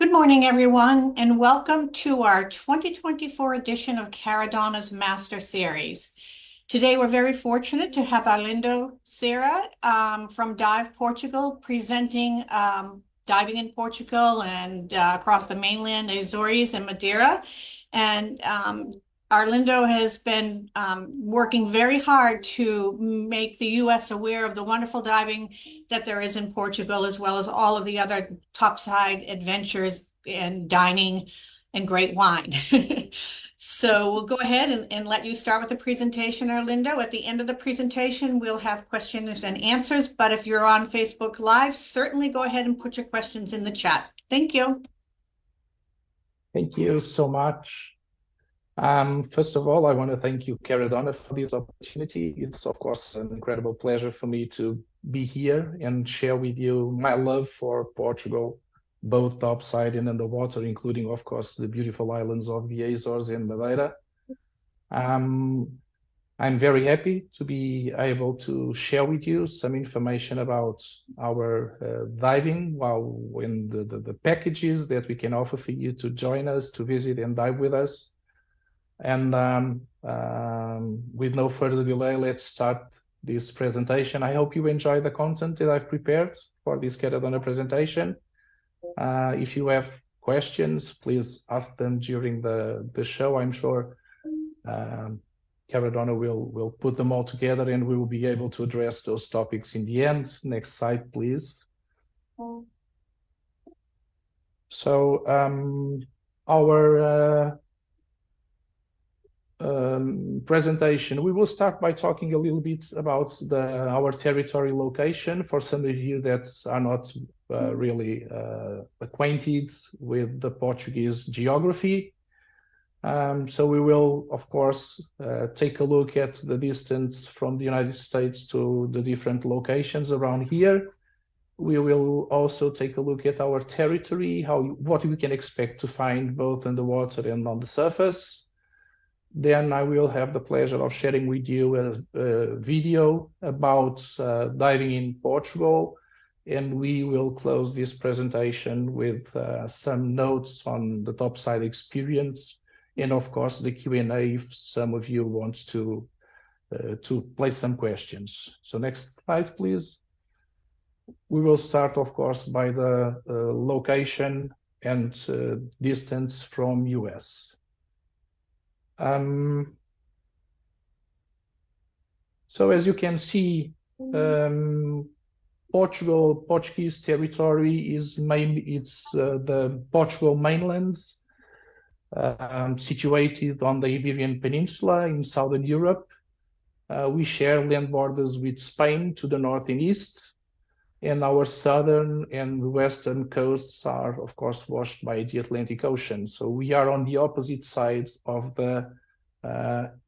Good morning, everyone, and welcome to our 2024 edition of Caradonna's Master Series. Today, we're very fortunate to have Arlindo Serrao from Dive Portugal presenting diving in Portugal and across the mainland, Azores and Madeira. And Arlindo has been working very hard to make the U.S. aware of the wonderful diving that there is in Portugal, as well as all of the other topside adventures and dining and great wine. So we'll go ahead and let you start with the presentation, Arlindo. At the end of the presentation, we'll have questions and answers, but if you're on Facebook Live, certainly go ahead and put your questions in the chat. Thank you. Thank you so much. First of all, I want to thank you, Caradonna, for this opportunity. It's, of course, an incredible pleasure for me to be here and share with you my love for Portugal, both topside and underwater, including, of course, the beautiful islands of the Azores and Madeira. I'm very happy to be able to share with you some information about our diving, in the packages that we can offer for you to join us, to visit and dive with us. And with no further delay, let's start this presentation. I hope you enjoy the content that I've prepared for this Caradonna presentation. If you have questions, please ask them during the show. I'm sure Caradonna will put them all together and we will be able to address those topics in the end. Next slide, please. So our presentation, we will start by talking a little bit about our territory location for some of you that are not really acquainted with the Portuguese geography. So we will, of course, take a look at the distance from the United States to the different locations around here. We will also take a look at our territory, what we can expect to find both in the water and on the surface. Then I will have the pleasure of sharing with you a video about diving in Portugal, and we will close this presentation with some notes on the topside experience, and of course the Q&A if some of you want to place some questions. So next slide, please. We will start, of course, by the location and distance from US. So as you can see, Portuguese territory is the Portugal mainland, situated on the Iberian Peninsula in southern Europe. We share land borders with Spain to the north and east, and our southern and western coasts are, of course, washed by the Atlantic Ocean. So we are on the opposite side of the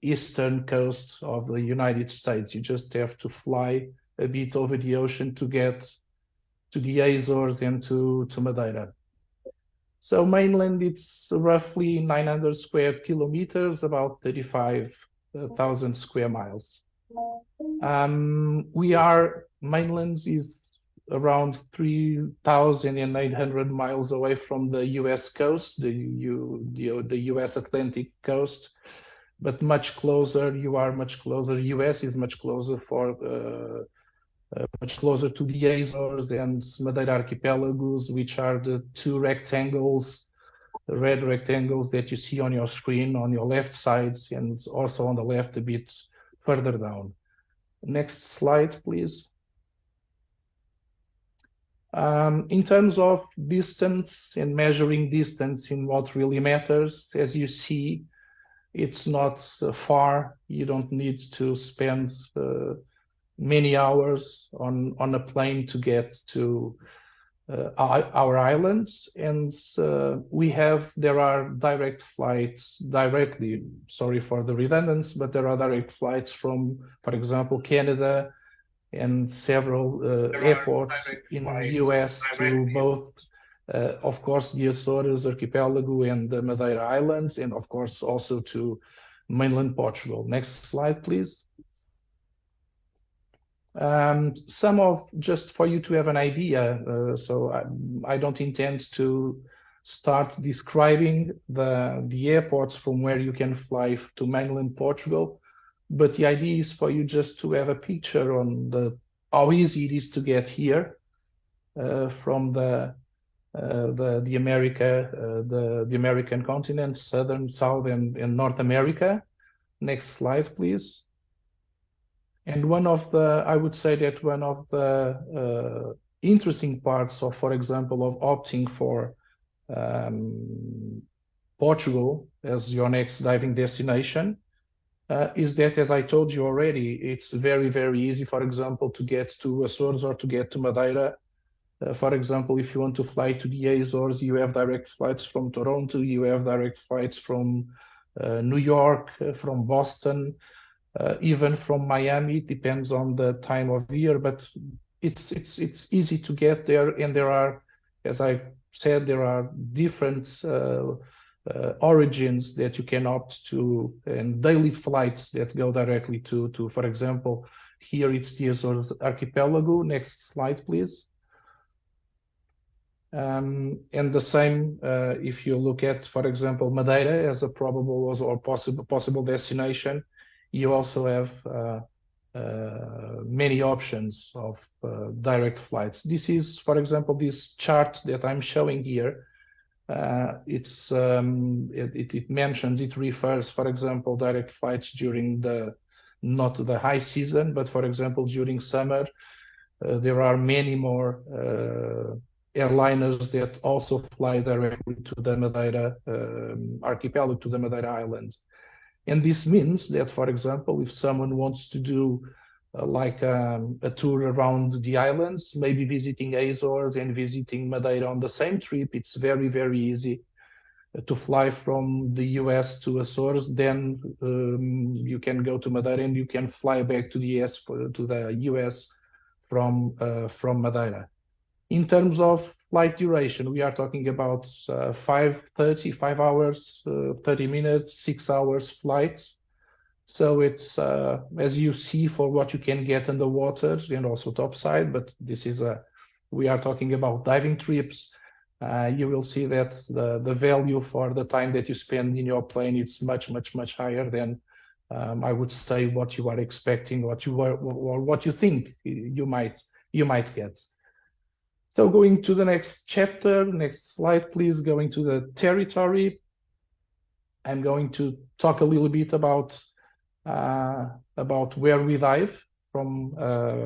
eastern coast of the United States. You just have to fly a bit over the ocean to get to the Azores and to Madeira. So mainland, it's roughly 900 square kilometers, about 35,000 square miles. Mainland is around 3,800 miles away from the U.S. coast, the U.S. Atlantic coast, but much closer. You are much closer. U.S. is much closer much closer to the Azores and Madeira Archipelagos, which are the two rectangles, the red rectangles that you see on your screen on your left sides and also on the left a bit further down. Next slide, please. In terms of distance and measuring distance in what really matters, as you see, it's not far. You don't need to spend many hours on a plane to get to our islands, and there are direct flights sorry for the redundancy, but there are direct flights from, for example, Canada and several airports in the US to both, of course, the Azores Archipelago and the Madeira Islands, and of course also to mainland Portugal. Next slide, please. Just for you to have an idea, so I don't intend to start describing the airports from where you can fly to mainland Portugal. But the idea is for you just to have a picture on how easy it is to get here from the American continent, southern, south, and North America. Next slide, please. And I would say that one of the interesting parts of, for example, of opting for Portugal as your next diving destination is that, as I told you already, it's very, very easy, for example, to get to Azores or to get to Madeira. For example, if you want to fly to the Azores, you have direct flights from Toronto, you have direct flights from New York, from Boston, even from Miami. It depends on the time of year, but it's easy to get there. And there are, as I said, there are different origins that you can opt to, and daily flights that go directly to, for example, here it's the Azores Archipelago. Next slide, please. And the same if you look at, for example, Madeira as a probable or possible destination, you also have many options of direct flights. This is, for example, this chart that I'm showing here. It mentions, it refers, for example, direct flights during not the high season, but for example, during summer, there are many more airliners that also fly directly to the Madeira archipelago, to the Madeira Islands. And this means that, for example, if someone wants to do like a tour around the islands, maybe visiting Azores and visiting Madeira on the same trip, it's very, very easy to fly from the US to Azores. Then you can go to Madeira and you can fly back to the US from Madeira. In terms of flight duration, we are talking about 5 hours, 30 minutes, 6 hours flights. So it's, as you see, for what you can get in the water and also topside, but this is we are talking about diving trips. You will see that the value for the time that you spend in your plane, it's much, much, much higher than I would say what you are expecting, or what you think you might get. So going to the next chapter, next slide, please. Going to the territory, I'm going to talk a little bit about where we dive from,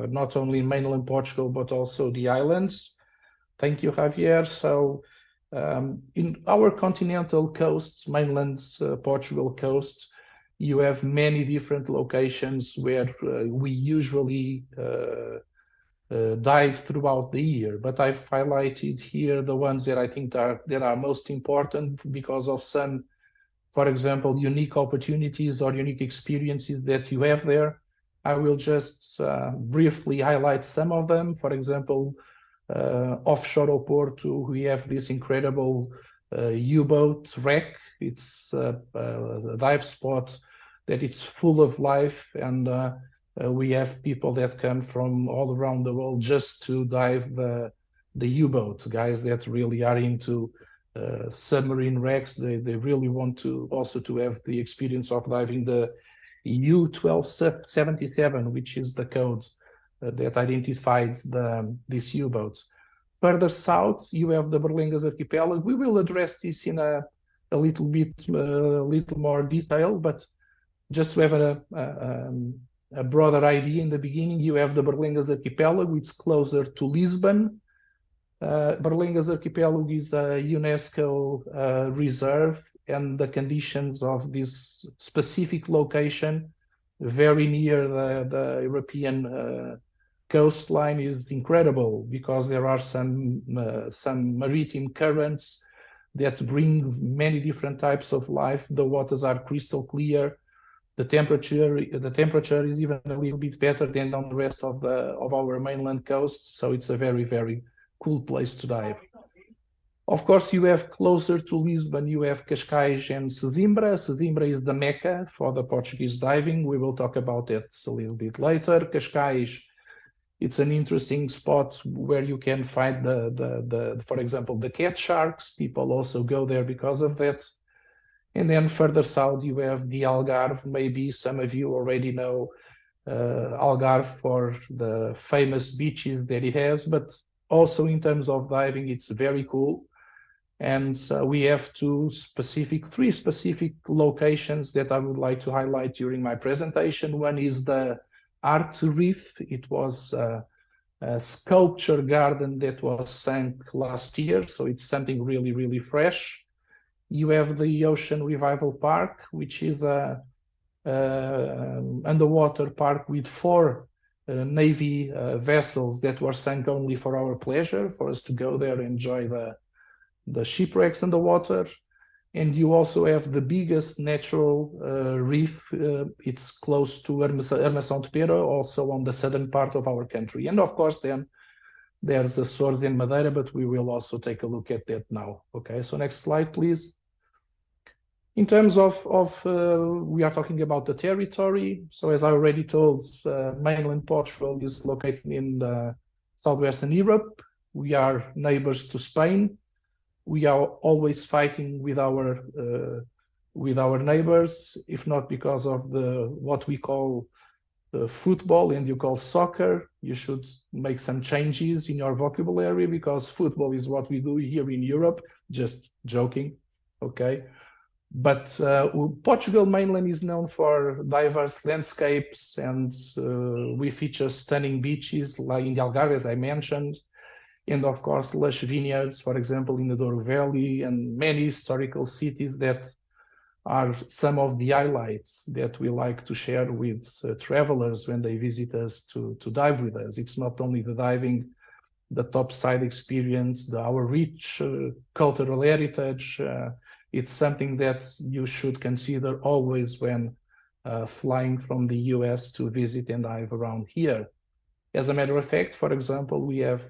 not only mainland Portugal, but also the islands. Thank you, Javier. So in our continental coast, mainland Portugal coast, you have many different locations where we usually dive throughout the year, but I've highlighted here the ones that I think that are most important because of some, for example, unique opportunities or unique experiences that you have there. I will just briefly highlight some of them. For example, offshore of Porto, we have this incredible U-boat wreck. It's a dive spot that it's full of life, and we have people that come from all around the world just to dive the U-boat, guys that really are into submarine wrecks. They really want to also to have the experience of diving the U-1277, which is the code that identifies this U-boat. Further south, you have the Berlengas Archipelago. We will address this in a little more detail, but just to have a broader idea in the beginning, you have the Berlengas Archipelago. It's closer to Lisbon. Berlengas Archipelago is a UNESCO reserve, and the conditions of this specific location, very near the European coastline, is incredible because there are some maritime currents that bring many different types of life. The waters are crystal clear. The temperature is even a little bit better than on the rest of our mainland coast. So it's a very, very cool place to dive. Of course, you have closer to Lisbon, you have Cascais and Sesimbra. Sesimbra is the Mecca for the Portuguese diving. We will talk about that a little bit later. Cascais It's an interesting spot where you can find for example, the cat sharks. People also go there because of that. And then further south, you have the Algarve. Maybe some of you already know Algarve for the famous beaches that it has, but also in terms of diving, it's very cool. And we have three specific locations that I would like to highlight during my presentation. One is the Art Reef. It was a sculpture garden that was sunk last year, so it's something really, really fresh. You have the Ocean Revival Park, which is a underwater park with 4 Navy vessels that were sunk only for our pleasure, for us to go there and enjoy the shipwrecks underwater. And you also have the biggest natural reef. It's close to Armação de Pera, also on the southern part of our country. And of course, then there's Azores and Madeira, but we will also take a look at that now. Okay, so next slide, please. In terms of we are talking about the territory. So as I already told, mainland Portugal is located in southwestern Europe. We are neighbors to Spain. We are always fighting with our neighbors, if not because of what we call football and you call soccer. You should make some changes in your vocabulary, because football is what we do here in Europe. Just joking, okay? But Portugal mainland is known for diverse landscapes, and we feature stunning beaches like in the Algarve, as I mentioned, and of course lush vineyards, for example, in the Douro Valley, and many historical cities that are some of the highlights that we like to share with travelers when they visit us to dive with us. It's not only the diving, the topside experience, our rich cultural heritage. It's something that you should consider always when flying from the US to visit and dive around here. As a matter of fact, for example, we have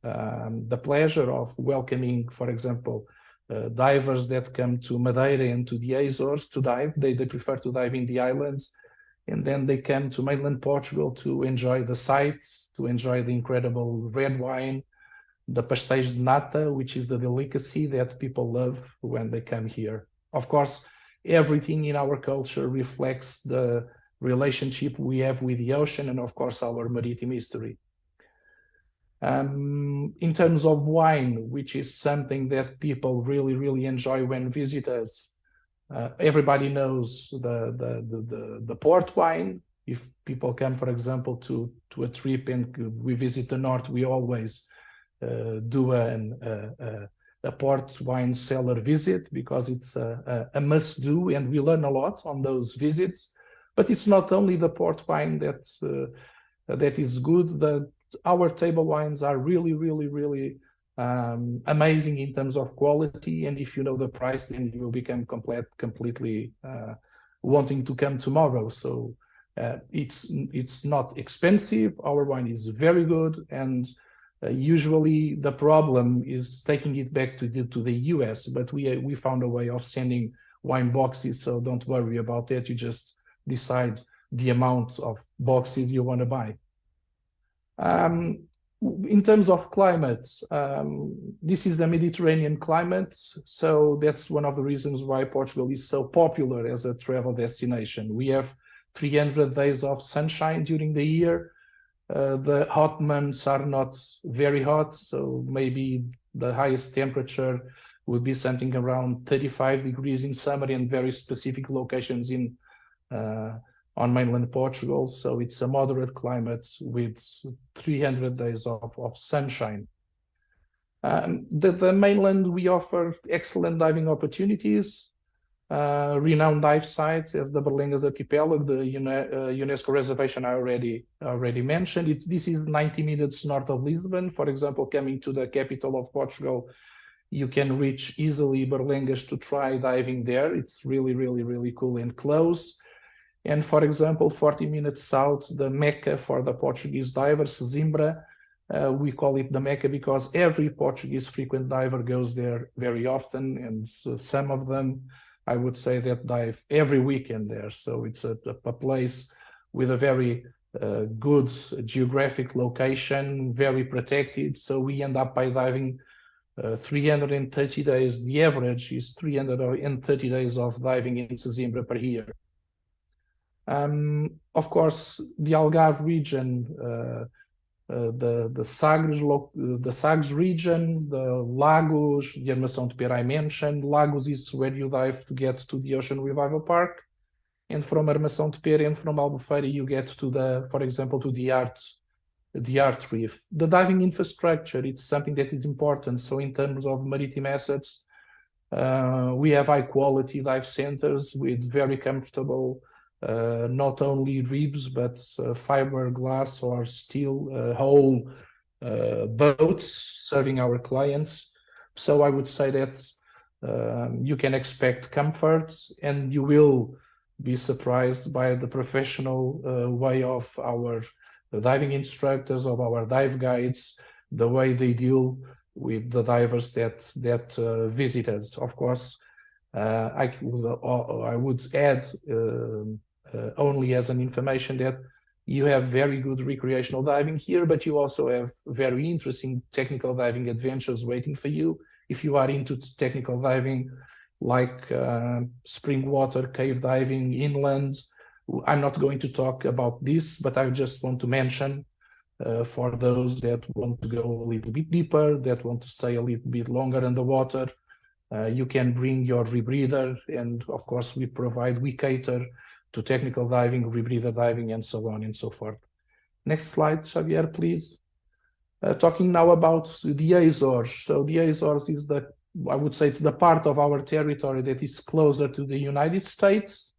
the pleasure of welcoming, for example, divers that come to Madeira and to the Azores to dive. They prefer to dive in the islands, and then they come to mainland Portugal to enjoy the sights, to enjoy the incredible red wine, the pastéis de nata, which is the delicacy that people love when they come here. Of course, everything in our culture reflects the relationship we have with the ocean and, of course, our maritime history. In terms of wine, which is something that people really, really enjoy when visit us, everybody knows the port wine. If people come, for example, to a trip and we visit the north, we always do a port wine cellar visit, because it's a must-do, and we learn a lot on those visits. But it's not only the port wine that is good. Our table wines are really, really, really amazing in terms of quality, and if you know the price, then you will become completely wanting to come tomorrow. So it's not expensive. Our wine is very good, and usually the problem is taking it back to the US, but we found a way of sending wine boxes, so don't worry about that. You just decide the amount of boxes you want to buy. In terms of climate, this is a Mediterranean climate, so that's one of the reasons why Portugal is so popular as a travel destination. We have 300 days of sunshine during the year. The hot months are not very hot, so maybe the highest temperature would be something around 35 degrees in summer in very specific locations on mainland Portugal. So it's a moderate climate with 300 days of sunshine. The mainland, we offer excellent diving opportunities. Renowned dive sites as the Azores Archipelago, the UNESCO reservation I already mentioned. This is 90 minutes north of Lisbon. For example, coming to the capital of Portugal, you can reach easily Berlengas to try diving there. It's really, really, really cool and close. And for example, 40 minutes south, the Mecca for the Portuguese divers, Zimbra. We call it the Mecca because every Portuguese frequent diver goes there very often, and some of them, I would say, that dive every weekend there. So it's a place with a very good geographic location, very protected. So we end up by diving 330 days. The average is 330 days of diving in Sesimbra per year. Of course, the Algarve region, the Sagres region, the Lagos, the Armação de Pera I mentioned. Lagos is where you dive to get to the Ocean Revival Park. And from Armação de Pera and from Albufeira, you get to for example, to the Art Reef. The diving infrastructure, it's something that is important. So in terms of maritime assets, we have high quality dive centers with very comfortable, not only ribs, but fiberglass or steel hull boats serving our clients. So I would say that you can expect comfort, and you will be surprised by the professional way of our diving instructors, of our dive guides, the way they deal with the divers that visit us. Of course, I would add only as an information that you have very good recreational diving here, but you also have very interesting technical diving adventures waiting for you. If you are into technical diving, like spring water, cave diving, inland, I'm not going to talk about this, but I just want to mention for those that want to go a little bit deeper, that want to stay a little bit longer underwater, you can bring your rebreather, and of course we cater to technical diving, rebreather diving, and so on and so forth. Next slide, Xavier, please. Talking now about the Azores. So the Azores is I would say it's the part of our territory that is closer to the United States.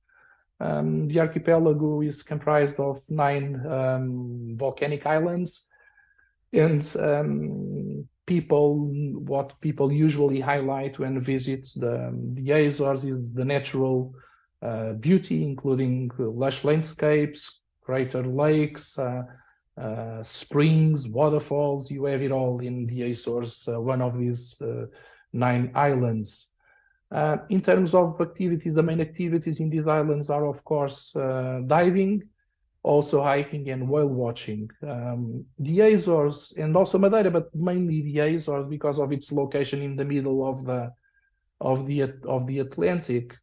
The archipelago is comprised of 9 volcanic islands, and what people usually highlight when visit the Azores is the natural beauty, including lush landscapes, crater lakes, springs, waterfalls. You have it all in the Azores, one of these 9 islands. In terms of activities, the main activities in these islands are, of course, diving, also hiking and whale watching. The Azores and also Madeira, but mainly the Azores because of its location in the middle of the Atlantic.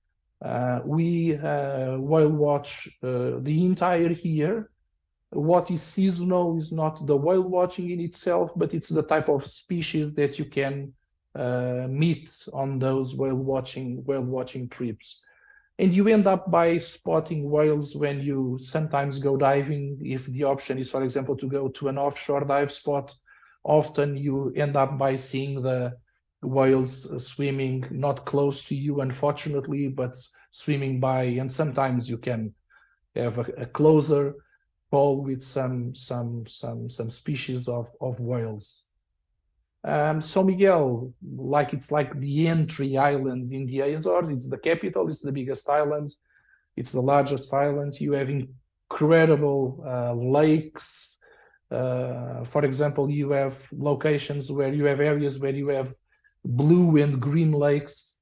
We whale watch the entire year. What is seasonal is not the whale watching in itself, but it's the type of species that you can meet on those whale watching trips. And you end up by spotting whales when you sometimes go diving. If the option is, for example, to go to an offshore dive spot, often you end up by seeing the whales swimming not close to you, unfortunately, but swimming by, and sometimes you can have a closer call with some species of whales. São Miguel, it's like the entry island in the Azores. It's the capital, it's the biggest island, it's the largest island. You have incredible lakes. For example, you have locations where you have areas where you have blue and green lakes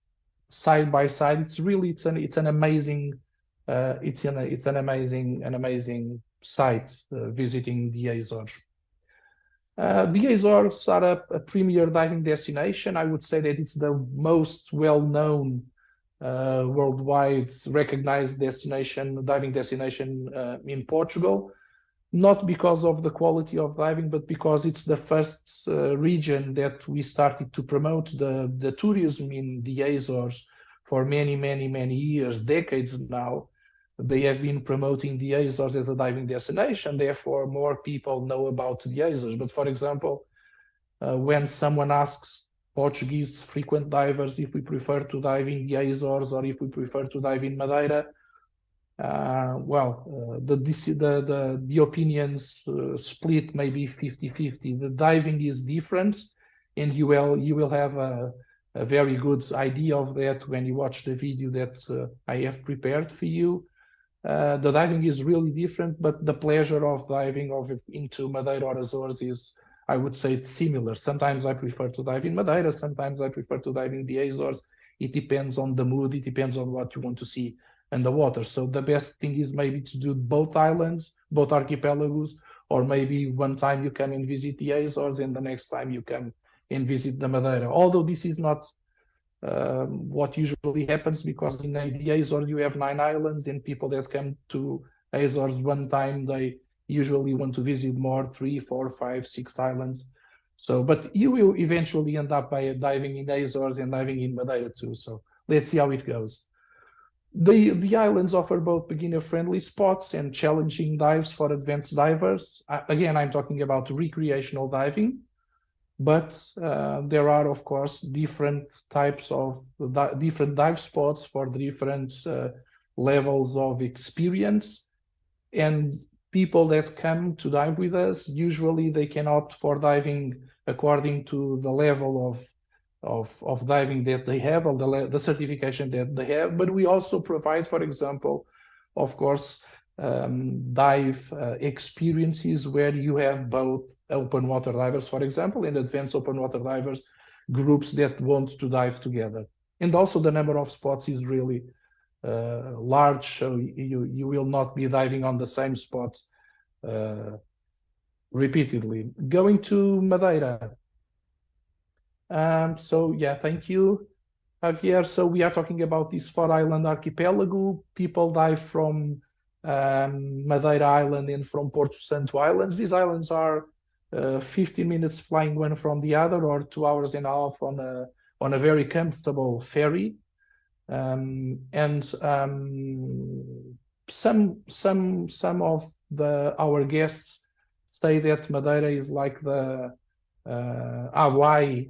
side by side. It's an amazing site visiting the Azores. The Azores are a premier diving destination. I would say that it's the most well-known worldwide recognized diving destination in Portugal, not because of the quality of diving, but because it's the first region that we started to promote the tourism in the Azores for many years, decades now. They have been promoting the Azores as a diving destination, therefore more people know about the Azores. But for example, when someone asks Portuguese frequent divers if we prefer to dive in the Azores or if we prefer to dive in Madeira, the opinions split maybe 50-50. The diving is different, and you will have a very good idea of that when you watch the video that I have prepared for you. The diving is really different, but the pleasure of diving into Madeira or Azores is, I would say, it's similar. Sometimes I prefer to dive in Madeira, sometimes I prefer to dive in the Azores. It depends on the mood, it depends on what you want to see underwater. So the best thing is maybe to do both islands, both archipelagos, or maybe one time you come and visit the Azores and the next time you come and visit the Madeira. Although this is not what usually happens, because in the Azores you have 9 islands, and people that come to Azores one time, they usually want to visit more, 3, 4, 5, 6 islands. So, but you will eventually end up by diving in the Azores and diving in Madeira too. So let's see how it goes. The islands offer both beginner-friendly spots and challenging dives for advanced divers. Again, I'm talking about recreational diving, but there are, of course, different types of different dive spots for different levels of experience. And people that come to dive with us, usually they can opt for diving according to the level of diving that they have, or the certification that they have. But we also provide, for example, of course, dive experiences where you have both open water divers, for example, and advanced open water divers, groups that want to dive together. And also the number of spots is really large, so you will not be diving on the same spot repeatedly. Going to Madeira. So yeah, thank you, Javier. So we are talking about this 4-island archipelago. People dive from Madeira Island and from Porto Santo Islands. These islands are 15 minutes flying one from the other, or 2 hours and a half on a very comfortable ferry. Some of our guests say that Madeira is like the Hawaii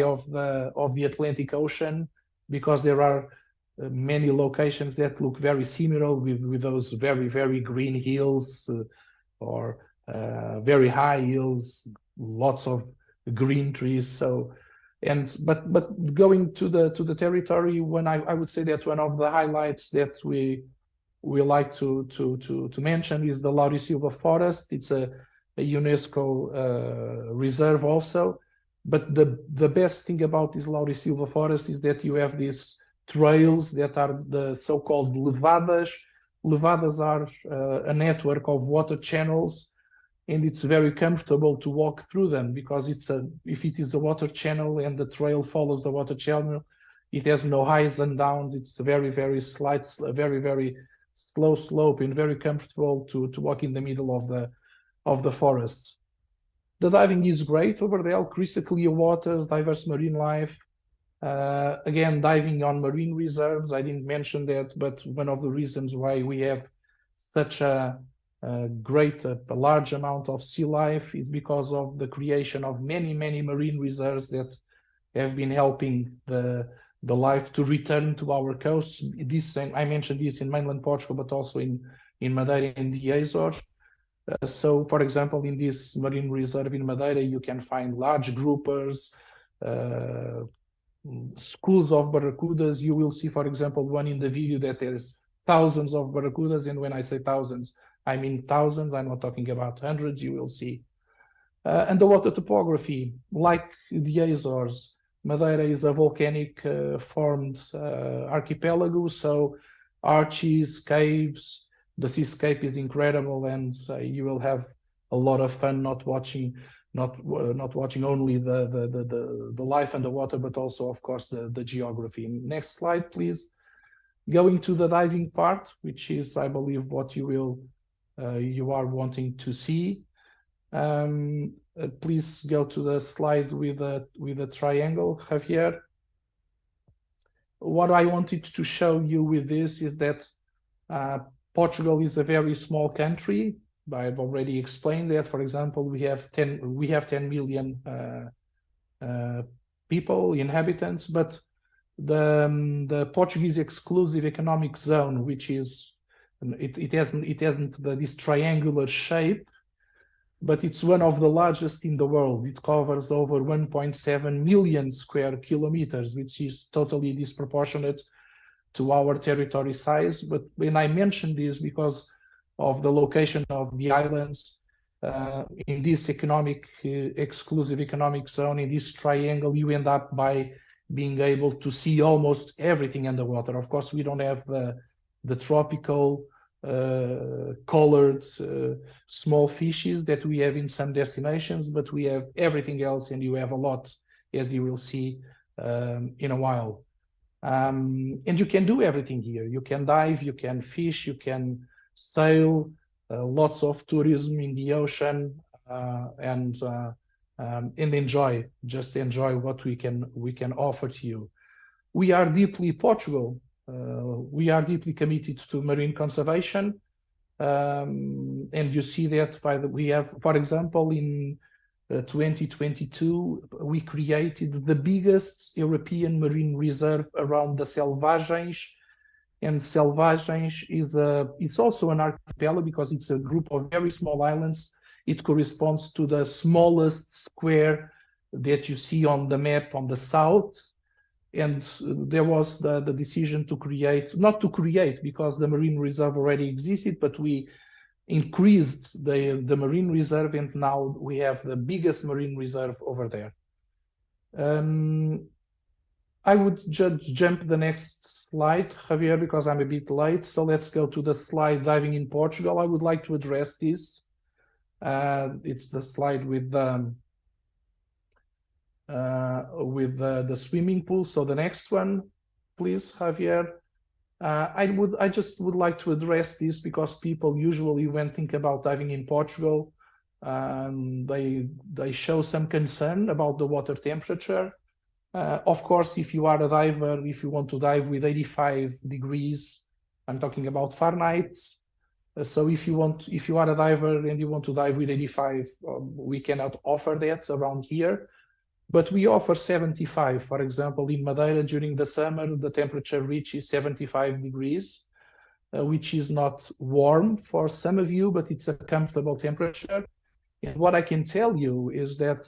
of the Atlantic Ocean, because there are many locations that look very similar, with those very green hills, or very high hills, lots of green trees. So, but going to the territory, I would say that one of the highlights that we like to mention is the Laurisilva Forest. It's a UNESCO reserve also, but the best thing about this Laurisilva Forest is that you have these trails that are the so-called levadas. Levadas are a network of water channels, and it's very comfortable to walk through them, because if it is a water channel and the trail follows the water channel, it has no highs and downs. It's a very slight, very slow slope, and very comfortable to walk in the middle of the forest. The diving is great over there, crystal clear waters, diverse marine life. Again, diving on marine reserves, I didn't mention that, but one of the reasons why we have such a large amount of sea life is because of the creation of many marine reserves that have been helping the life to return to our coasts. I mentioned this in mainland Portugal, but also in Madeira and the Azores. So, for example, in this marine reserve in Madeira, you can find large groupers, schools of barracudas. You will see, for example, one in the video that there's thousands of barracudas, and when I say thousands, I mean thousands. I'm not talking about hundreds. You will see. And the water topography, like the Azores, Madeira is a volcanic formed archipelago, so arches, caves, the seascape is incredible, and you will have a lot of fun not watching only the life and the water, but also, of course, the geography. Next slide, please. Going to the diving part, which is, I believe, what you are wanting to see. Please go to the slide with a triangle, Javier. What I wanted to show you with this is that Portugal is a very small country. I've already explained that. For example, we have 10 million inhabitants, but the Portuguese exclusive economic zone, which is it hasn't this triangular shape, but it's one of the largest in the world. It covers over 1.7 million square kilometers, which is totally disproportionate to our territory size. But when I mention this, because of the location of the islands in this exclusive economic zone, in this triangle, you end up by being able to see almost everything underwater. Of course, we don't have the tropical colored small fishes that we have in some destinations, but we have everything else, and you have a lot, as you will see in a while. And you can do everything here. You can dive, you can fish, you can sail, lots of tourism in the ocean, and just enjoy what we can offer to you. We are deeply Portugal. We are deeply committed to marine conservation, and you see that we have, for example, in 2022, we created the biggest European marine reserve around the Selvagens. And Selvagens it's also an archipelago because it's a group of very small islands. It corresponds to the smallest square that you see on the map on the south. And there was the decision to create, not to create because the marine reserve already existed, but we increased the marine reserve, and now we have the biggest marine reserve over there. I would just jump the next slide, Javier, because I'm a bit late. So let's go to the slide diving in Portugal. I would like to address this. It's the slide with the swimming pool. So the next one, please, Javier. I just would like to address this because people usually, when think about diving in Portugal, they show some concern about the water temperature. Of course, if you are a diver, if you want to dive with 85 degrees, I'm talking about Fahrenheit. So if you are a diver and you want to dive with 85, we cannot offer that around here. But we offer 75. For example, in Madeira during the summer, the temperature reaches 75 degrees, which is not warm for some of you, but it's a comfortable temperature. And what I can tell you is that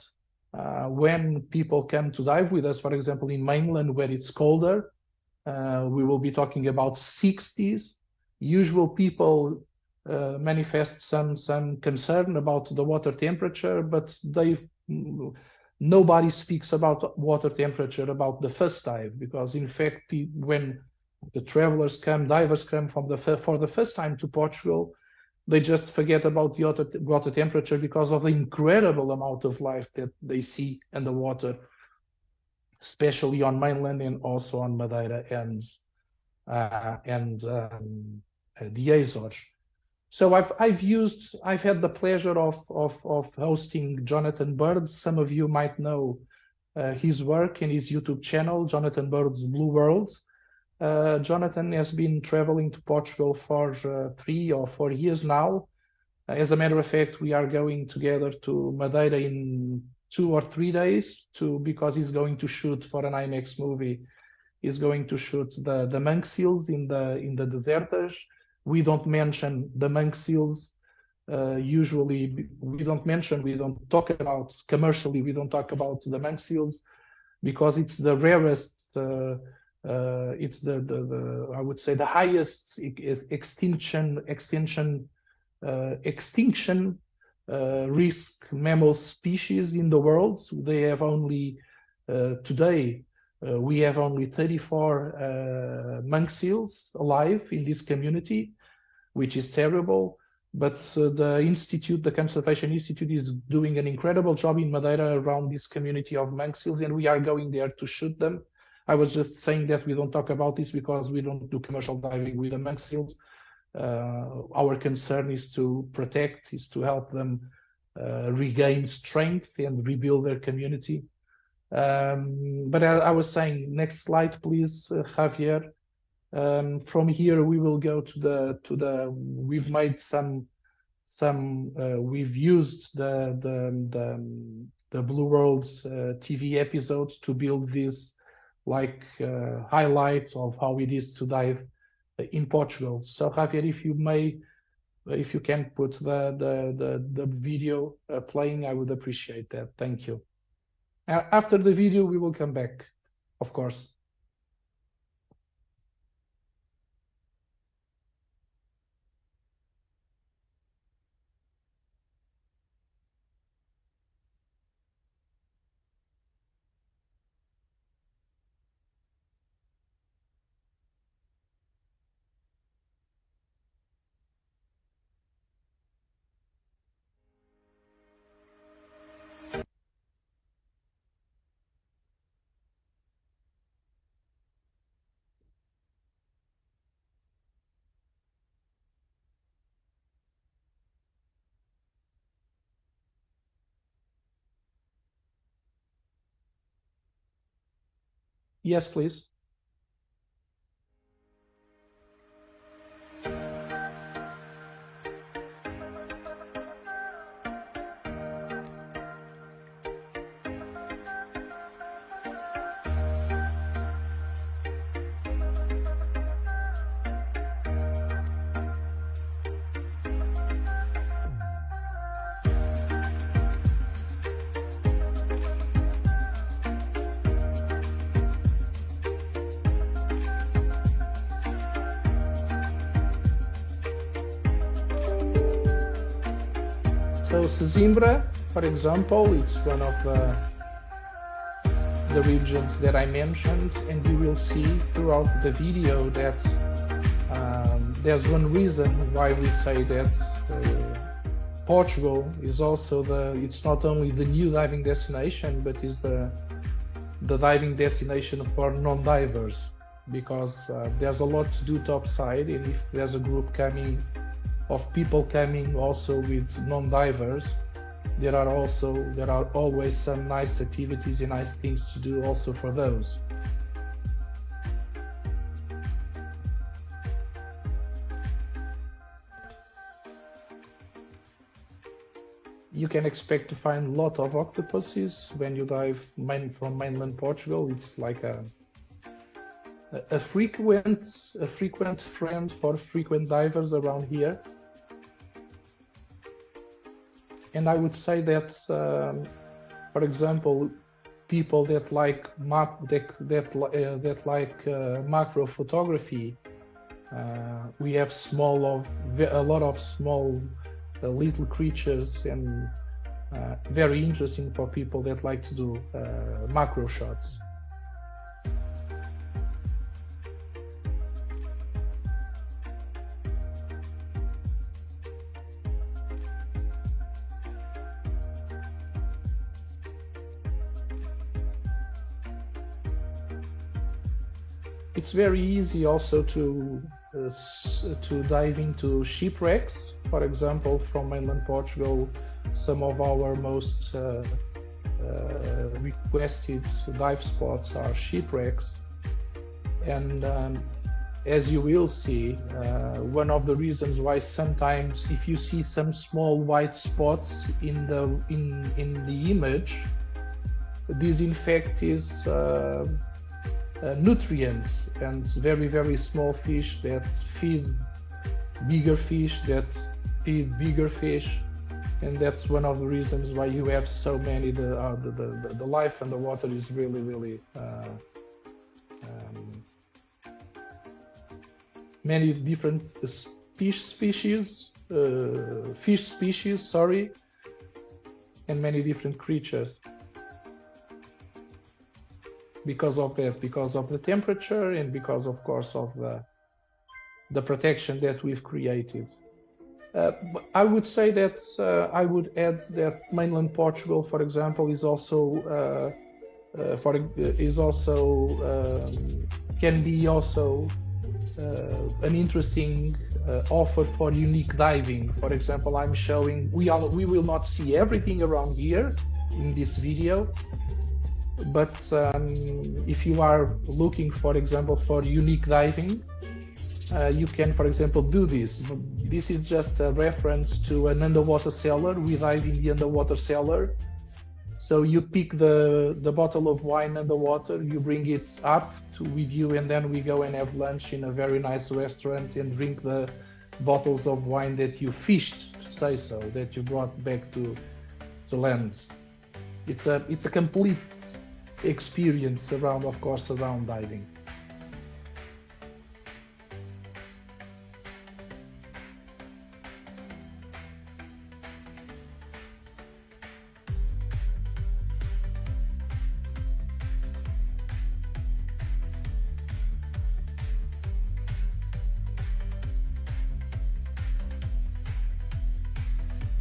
when people come to dive with us, for example, in mainland where it's colder, we will be talking about 60s. Usual people manifest some concern about the water temperature, but nobody speaks about water temperature about the first dive, because in fact, when the divers come for the first time to Portugal, they just forget about the water temperature because of the incredible amount of life that they see in the water, especially on mainland and also on Madeira and the Azores. So I've had the pleasure of hosting Jonathan Bird. Some of you might know his work in his YouTube channel, Jonathan Bird's Blue World. Jonathan has been traveling to Portugal for 3 or 4 years now. As a matter of fact, we are going together to Madeira in 2 or 3 days because he's going to shoot for an IMAX movie. He's going to shoot the monk seals in the deserters. We don't mention the monk seals. Usually, we don't talk about commercially. We don't talk about the monk seals because it's the rarest. It's I would say the highest extinction risk mammal species in the world. They have only today we have only 34 monk seals alive in this community, which is terrible. But the Conservation Institute is doing an incredible job in Madeira around this community of monk seals, and we are going there to shoot them. I was just saying that we don't talk about this because we don't do commercial diving with the monk seals. Our concern is to protect, is to help them regain strength and rebuild their community. But I was saying, next slide, please, Javier. From here, we will go to we've made we've used the Blue World TV episodes to build this highlights of how it is to dive in Portugal. So Javier, if you can put the video playing, I would appreciate that. Thank you. After the video, we will come back, of course. Yes, please. So Sesimbra, for example, it's one of the regions that I mentioned, and you will see throughout the video that there's one reason why we say that Portugal is also it's not only the new diving destination, but is the diving destination for non-divers, because there's a lot to do topside, and if there's a group of people coming also with non-divers, there are always some nice activities and nice things to do also for those. You can expect to find a lot of octopuses when you dive from mainland Portugal. It's like a frequent friend for frequent divers around here. And I would say that, for example, people that like macro photography, we have a lot of small little creatures, and very interesting for people that like to do macro shots. It's very easy also to dive into shipwrecks. For example, from mainland Portugal, some of our most requested dive spots are shipwrecks. And as you will see, one of the reasons why sometimes if you see some small white spots in the image, this in fact is nutrients and very, very small fish that feed bigger fish that feed bigger fish, and that's one of the reasons why you have so many. The life in the water is really, really many different fish species, and many different creatures. Because of that, because of the temperature, and because, of course, of the protection that we've created. I would say that I would add that mainland Portugal, for example, is also can be also an interesting offer for unique diving. For example, I'm showing we will not see everything around here in this video. But if you are looking, for example, for unique diving, you can, for example, do this. This is just a reference to an underwater cellar. We dive in the underwater cellar. So you pick the bottle of wine underwater, you bring it up with you, and then we go and have lunch in a very nice restaurant and drink the bottles of wine that you fished, to say so, that you brought back to land. It's a complete experience around diving.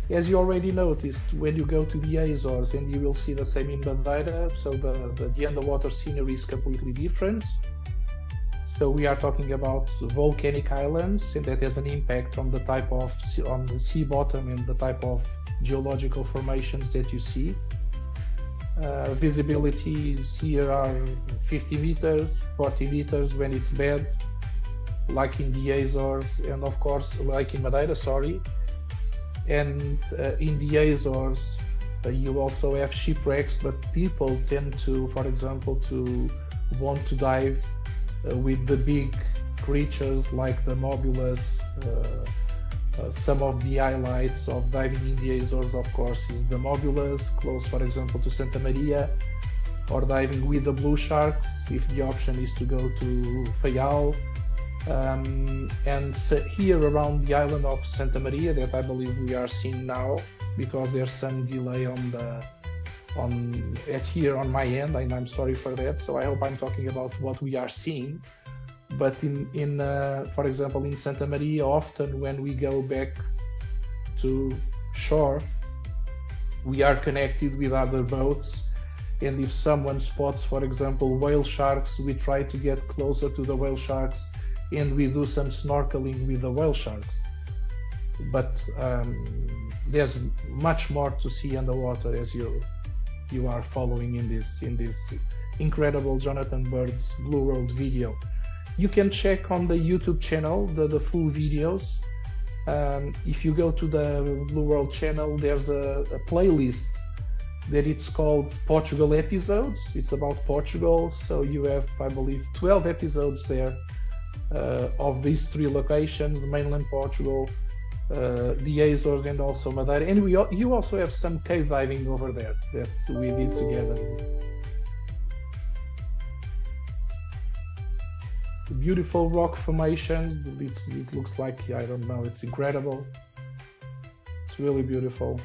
As you already noticed, when you go to the Azores, and you will see the same in Madeira, so the underwater scenery is completely different. So we are talking about volcanic islands, and that has an impact on the sea bottom and the type of geological formations that you see. Visibilities here are 50 meters, 40 meters when it's bad, like in the Azores, and of course, like in Madeira, sorry. And in the Azores, you also have shipwrecks, but people tend to, for example, to want to dive with the big creatures like the mobulus. Some of the highlights of diving in the Azores, of course, is the mobulus, close, for example, to Santa Maria, or diving with the blue sharks, if the option is to go to Faial. And so here around the island of Santa Maria, that I believe we are seeing now, because there's some delay here on my end, and I'm sorry for that. So I hope I'm talking about what we are seeing. But for example, in Santa Maria, often when we go back to shore, we are connected with other boats. And if someone spots, for example, whale sharks, we try to get closer to the whale sharks and we do some snorkeling with the whale sharks. But there's much more to see underwater, as you are following in this incredible Jonathan Bird's Blue World video. You can check on the YouTube channel the full videos. If you go to the Blue World channel, there's a playlist that it's called Portugal episodes. It's about Portugal, so you have, I believe, 12 episodes there of these 3 locations: mainland Portugal, the Azores, and also Madeira. And you also have some cave diving over there that we did together. Beautiful rock formations. It looks like, I don't know, it's incredible. It's really beautiful.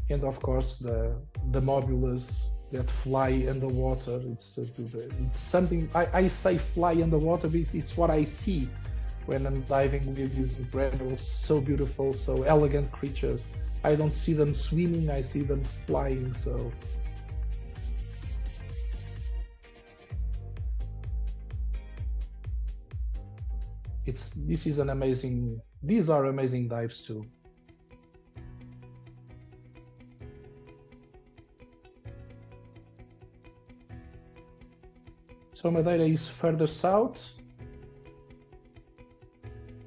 And of course the mobulus that fly underwater. It's something, I say fly underwater, but it's what I see when I'm diving with these incredible, so beautiful, so elegant creatures. I don't see them swimming, I see them flying. So these are amazing dives too. So Madeira is further south.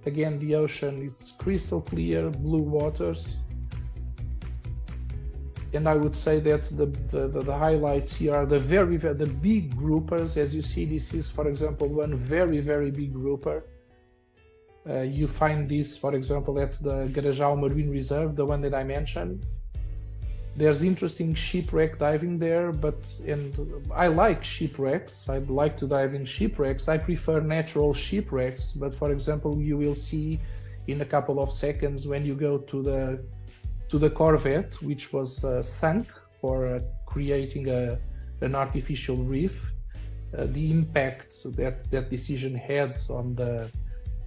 Again, the ocean, it's crystal clear, blue waters. And I would say that the highlights here are the big groupers. As you see, this is, for example, one very, very big grouper. You find this, for example, at the Garajal Marine Reserve, the one that I mentioned. There's interesting shipwreck diving there, and I like shipwrecks. I'd like to dive in shipwrecks. I prefer natural shipwrecks, but for example, you will see in a couple of seconds when you go to the corvette, which was sunk for creating an artificial reef, the impact that decision had on the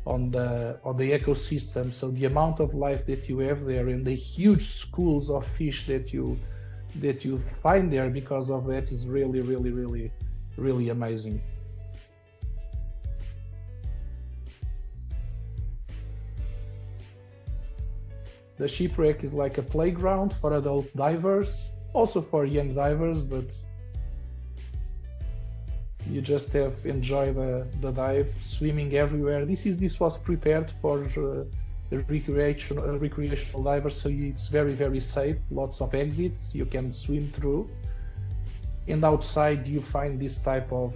ecosystem. So the amount of life that you have there and the huge schools of fish that you find there because of that is really, really, really, really amazing. The shipwreck is like a playground for adult divers, also for young divers, but you just enjoy the dive, swimming everywhere. This was prepared for recreational divers, so it's very, very safe. Lots of exits you can swim through, and outside you find this type of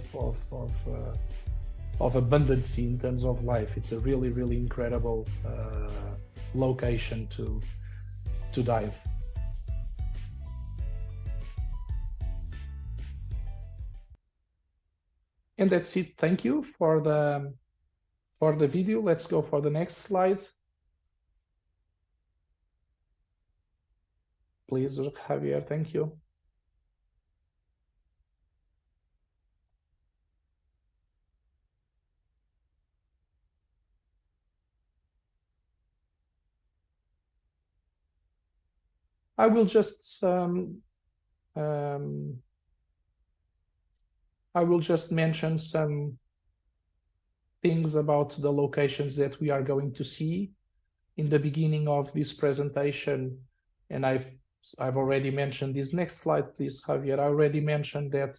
abundance in terms of life. It's a really, really incredible location to dive. And that's it. Thank you for the video. Let's go for the next slide. Please, Javier, thank you. I will just I will just mention some things about the locations that we are going to see in the beginning of this presentation. And I've already mentioned this. Next slide, please, Javier. I already mentioned that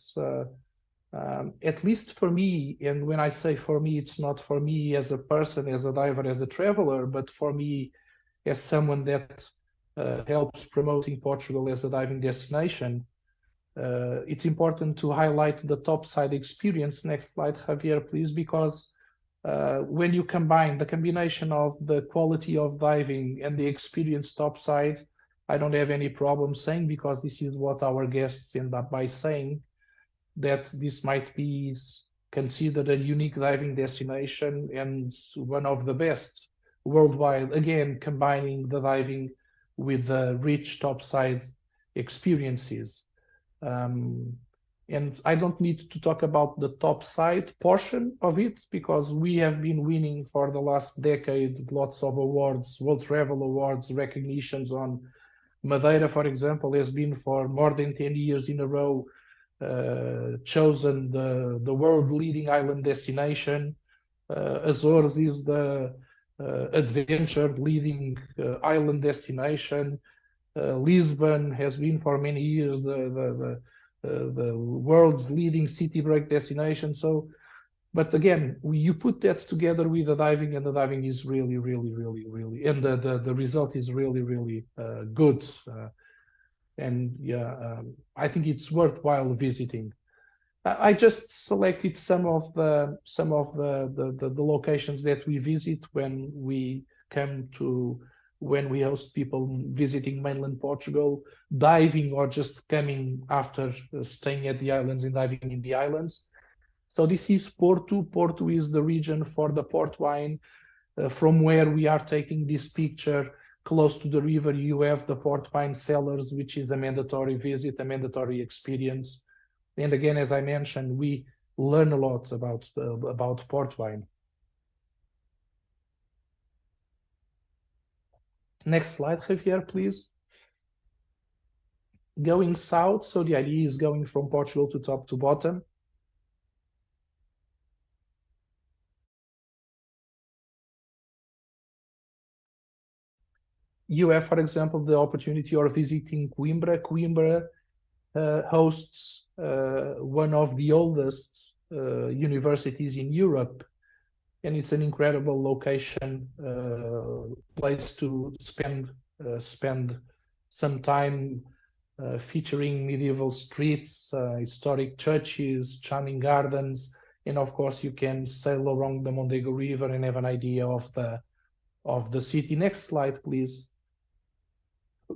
at least for me, and when I say for me, it's not for me as a person, as a diver, as a traveler, but for me as someone that helps promoting Portugal as a diving destination. It's important to highlight the topside experience. Next slide, Javier, please, because when you combine the combination of the quality of diving and the experience topside, I don't have any problem saying, because this is what our guests end up by saying, that this might be considered a unique diving destination and one of the best worldwide, again, combining the diving with the rich topside experiences. And I don't need to talk about the topside portion of it, because we have been winning for the last decade lots of awards, World Travel Awards, recognitions on Madeira, for example, has been for more than 10 years in a row chosen the world leading island destination. Azores is the adventure leading island destination. Lisbon has been for many years the world's leading city break destination. So, but again, you put that together with the diving, and the diving is really, and the result is really good. And yeah, I think it's worthwhile visiting. I just selected some of the locations that we visit when we host people visiting mainland Portugal, diving, or just coming after staying at the islands and diving in the islands. So this is Porto. Porto is the region for the port wine. From where we are taking this picture, close to the river, you have the port wine cellars, which is a mandatory visit, a mandatory experience. And again, as I mentioned, we learn a lot about port wine. Next slide, Javier, please. Going south, so the idea is going from Portugal to top to bottom. You have, for example, the opportunity of visiting Coimbra. Coimbra hosts one of the oldest universities in Europe, and it's an incredible location, place to spend some time, featuring medieval streets, historic churches, charming gardens, and of course you can sail along the Mondego River and have an idea of the city. Next slide, please.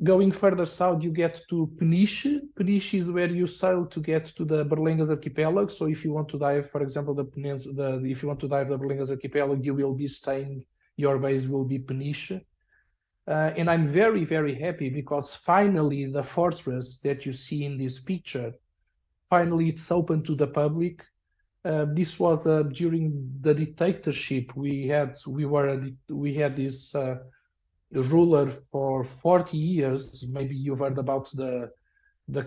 Going further south, you get to Peniche. Peniche is where you sail to get to the Berlengas Archipelago. So if you want to dive, for example, if you want to dive the Berlengas Archipelago, you will be staying, your base will be Peniche. And I'm very happy, because finally the fortress that you see in this picture, finally it's open to the public. This was during the dictatorship. We had this ruler for 40 years. Maybe you've heard about the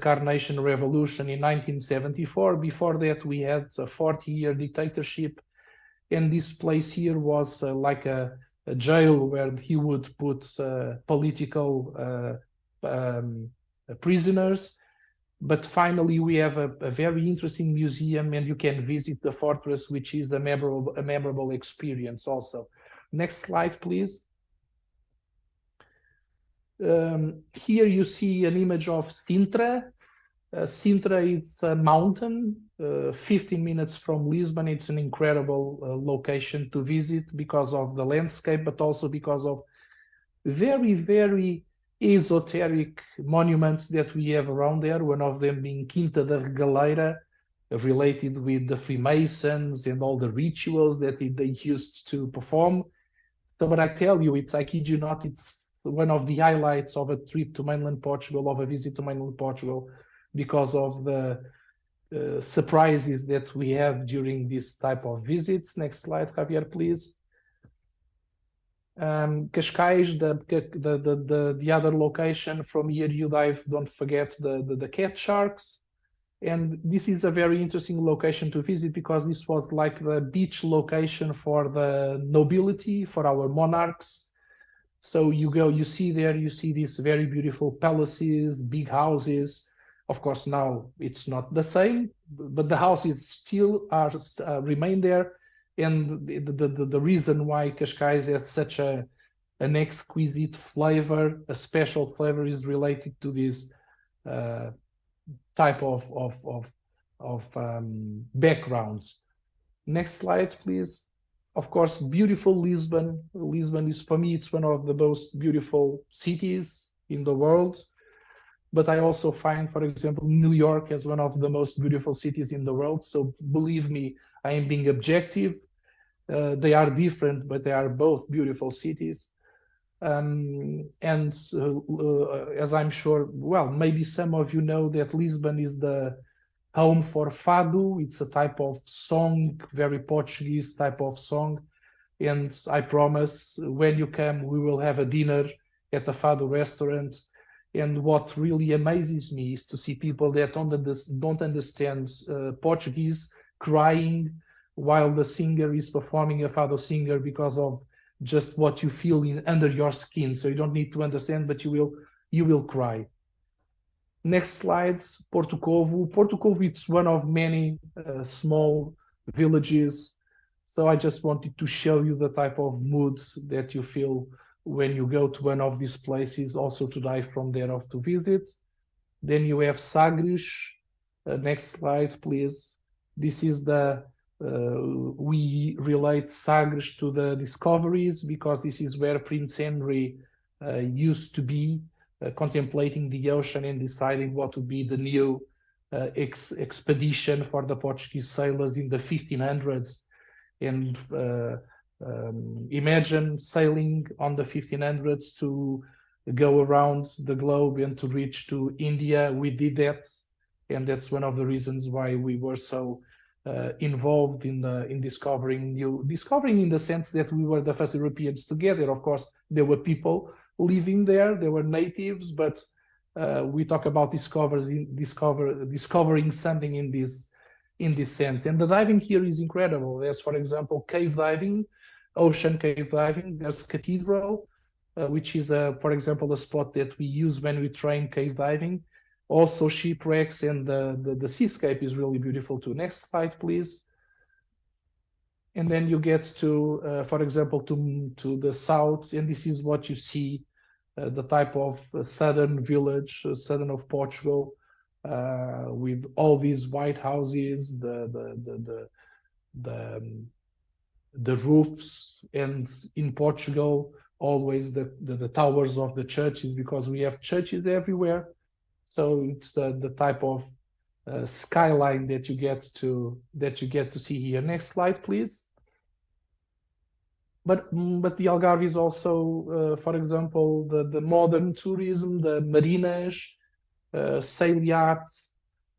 Carnation Revolution in 1974. Before that, we had a 40-year dictatorship, and this place here was like a jail where he would put political prisoners. But finally, we have a very interesting museum, and you can visit the fortress, which is a memorable experience also. Next slide, please. Here you see an image of Sintra. Sintra is a mountain, 15 minutes from Lisbon. It's an incredible location to visit because of the landscape, but also because of very esoteric monuments that we have around there. One of them being Quinta da Regaleira, related with the Freemasons and all the rituals that they used to perform. So, but I tell you, I kid you not, it's one of the highlights of a trip to mainland Portugal, of a visit to mainland Portugal, because of the surprises that we have during this type of visits. Next slide, Javier, please. Cascais, the other location. From here you dive, don't forget the cat sharks. And this is a very interesting location to visit because this was like the beach location for the nobility, for our monarchs. So you go, you see there, you see these very beautiful palaces, big houses. Of course, now it's not the same, but the houses still are remain there. And the reason why Cascais has such an exquisite flavor, a special flavor, is related to this type of backgrounds. Next slide, please. Of course, beautiful Lisbon. Lisbon is, for me, it's one of the most beautiful cities in the world. But I also find, for example, New York as one of the most beautiful cities in the world. So believe me, I am being objective. They are different, but they are both beautiful cities. As I'm sure, well, maybe some of you know that Lisbon is the home for fado. It's a type of song, very Portuguese type of song. And I promise when you come, we will have a dinner at the fado restaurant. And what really amazes me is to see people that don't understand Portuguese crying while the singer is performing a fado singer because of just what you feel under your skin. So you don't need to understand, but you will cry. Next slide, Porto Covo. Porto Covo, it's one of many small villages. So I just wanted to show you the type of mood that you feel when you go to one of these places, also to dive from there or to visit. Then you have Sagres. Next slide, please. This is we relate Sagres to the discoveries because this is where Prince Henry used to be, contemplating the ocean and deciding what would be the new expedition for the Portuguese sailors in the 1500s. And imagine sailing on the 1500s to go around the globe and to reach to India. We did that, and that's one of the reasons why we were so involved in discovering in the sense that we were the first Europeans together. Of course, there were people living there, there were natives, but we talk about discovering something in this sense. And the diving here is incredible. There's, for example, cave diving, ocean cave diving. There's Cathedral, which is, for example, a spot that we use when we train cave diving. Also shipwrecks, and the seascape is really beautiful too. Next slide, please. And then you get to, for example, to the south, and this is what you see, the type of southern village, southern of Portugal, with all these white houses, the roofs, and in Portugal, always the towers of the churches, because we have churches everywhere. So it's the type of skyline that you get to see here. Next slide, please. But the Algarve is also, for example, the modern tourism, the marinas, sail yachts,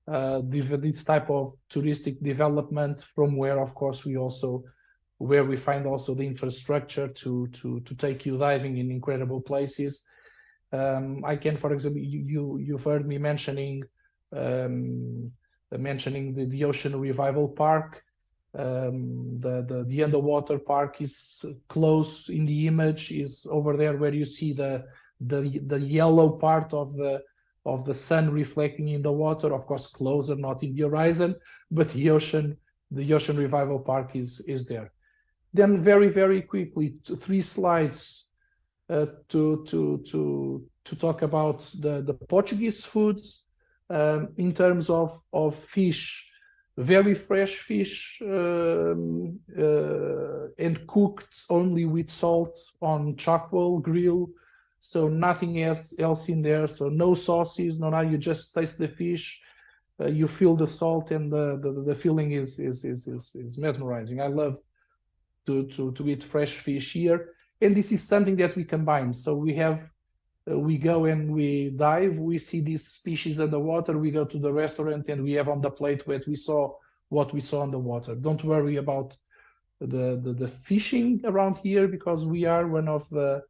this type of touristic development, from where, of course, where we find also the infrastructure to take you diving in incredible places. I can, for example, you've heard me mentioning the Ocean Revival Park. The underwater park is close in the image, is over there where you see the yellow part of the sun reflecting in the water, of course closer, not in the horizon, but the Ocean Revival Park is there. Then very, very quickly, 3 slides to talk about the Portuguese foods in terms of fish. Very fresh fish and cooked only with salt on charcoal grill, so nothing else in there. So no sauces, no. Now you just taste the fish, you feel the salt, and the feeling is mesmerizing. I love to eat fresh fish here, and this is something that we combine. So we go and we dive, we see these species underwater, we go to the restaurant and we have on the plate what we saw on the water. Don't worry about the fishing around here, because we are one of the,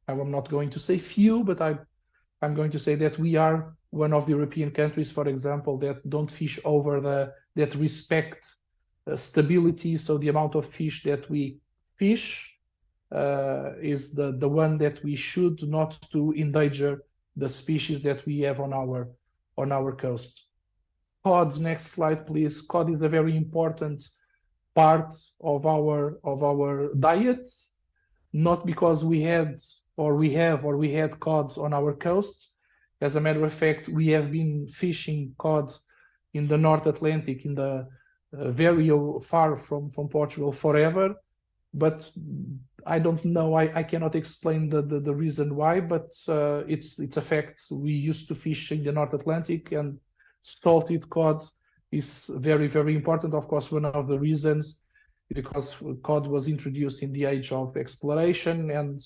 I'm not going to say few, but I'm going to say that we are one of the European countries, for example, that don't fish over that respect stability. So the amount of fish that we fish is the one that we should not to endanger the species that we have on our coast. Cod, next slide, please. Cod is a very important part of our diet, not because we had cod on our coast. As a matter of fact, we have been fishing cod in the North Atlantic, in the very far from Portugal forever. But I don't know, I cannot explain the reason why, but it's a fact. We used to fish in the North Atlantic, and salted cod is very, very important. Of course, one of the reasons, because cod was introduced in the age of exploration, and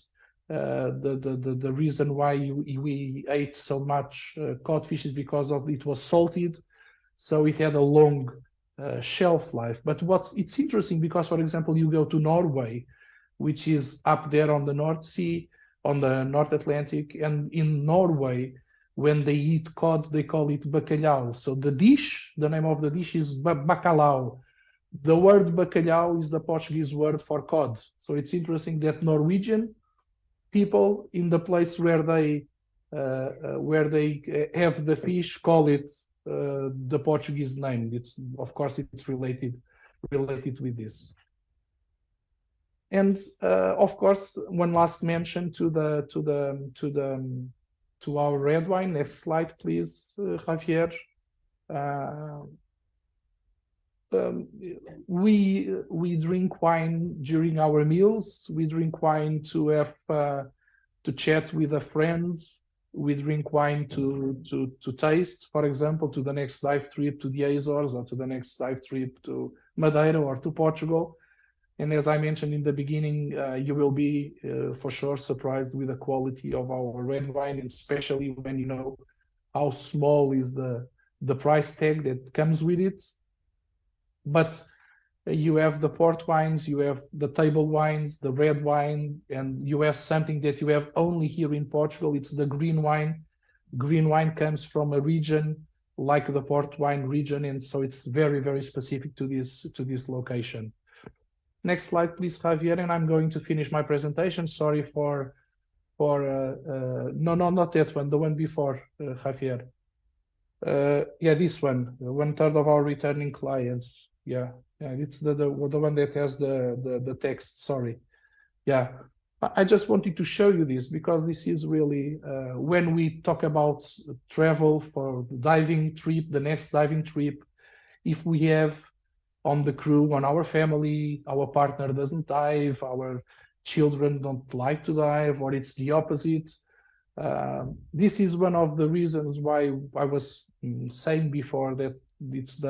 the reason why we ate so much codfish is because of it was salted, so it had a long shelf life. But it's interesting because, for example, you go to Norway, which is up there on the North Sea, on the North Atlantic, and in Norway, when they eat cod, they call it bacalhau. So the name of the dish is bacalhau. The word bacalhau is the Portuguese word for cod. So it's interesting that Norwegian people, in the place where they have the fish, call it the Portuguese name. It's, of course, it's related with this. And of course, one last mention to our red wine. Next slide, please, Javier. We drink wine during our meals. We drink wine to have to chat with a friend. We drink wine to taste, for example, to the next dive trip to the Azores, or to the next dive trip to Madeira or to Portugal. And as I mentioned in the beginning, you will be for sure surprised with the quality of our red wine, and especially when you know how small is the price tag that comes with it. But you have the port wines, you have the table wines, the red wine, and you have something that you have only here in Portugal. It's the green wine. Green wine comes from a region like the port wine region, and so it's very, very specific to this location. Next slide, please, Javier, and I'm going to finish my presentation. Sorry for no, not that one, the one before, Javier. Yeah, this one, 1/3 of our returning clients. Yeah, it's the one that has the text. Sorry. Yeah, I just wanted to show you this because this is really when we talk about travel for diving trip, the next diving trip, if we have on the crew, on our family, our partner doesn't dive, our children don't like to dive, or it's the opposite. This is one of the reasons why I was saying before that it's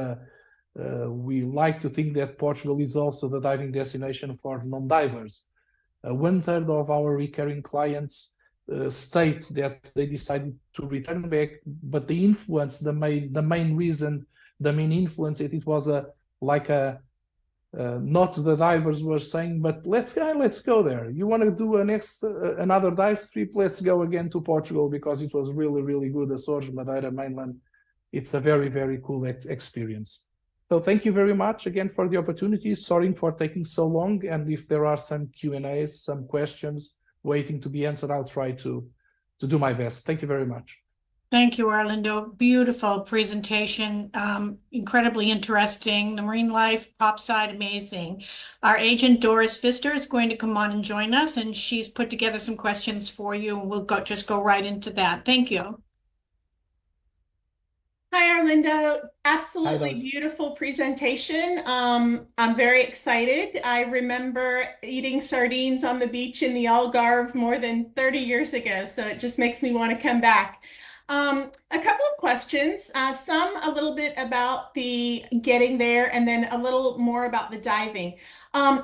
we like to think that Portugal is also the diving destination for non-divers. 1/3 of our recurring clients state that they decided to return back, but the influence, the main reason, the main influence, it was not the divers were saying, but let's go there. You want to do another dive trip? Let's go again to Portugal because it was really, really good. Azores, Madeira, mainland. It's a very, very cool experience. So thank you very much again for the opportunity. Sorry for taking so long. And if there are some Q&As, some questions waiting to be answered, I'll try to do my best. Thank you very much. Thank you, Arlindo. Beautiful presentation, incredibly interesting. The marine life, topside, amazing. Our agent, Doris Pfister, is going to come on and join us, and she's put together some questions for you, and we'll just go right into that. Thank you. Hi, Arlindo. Absolutely beautiful presentation. I'm very excited. I remember eating sardines on the beach in the Algarve more than 30 years ago, so it just makes me want to come back. A couple of questions, some a little bit about the getting there and then a little more about the diving.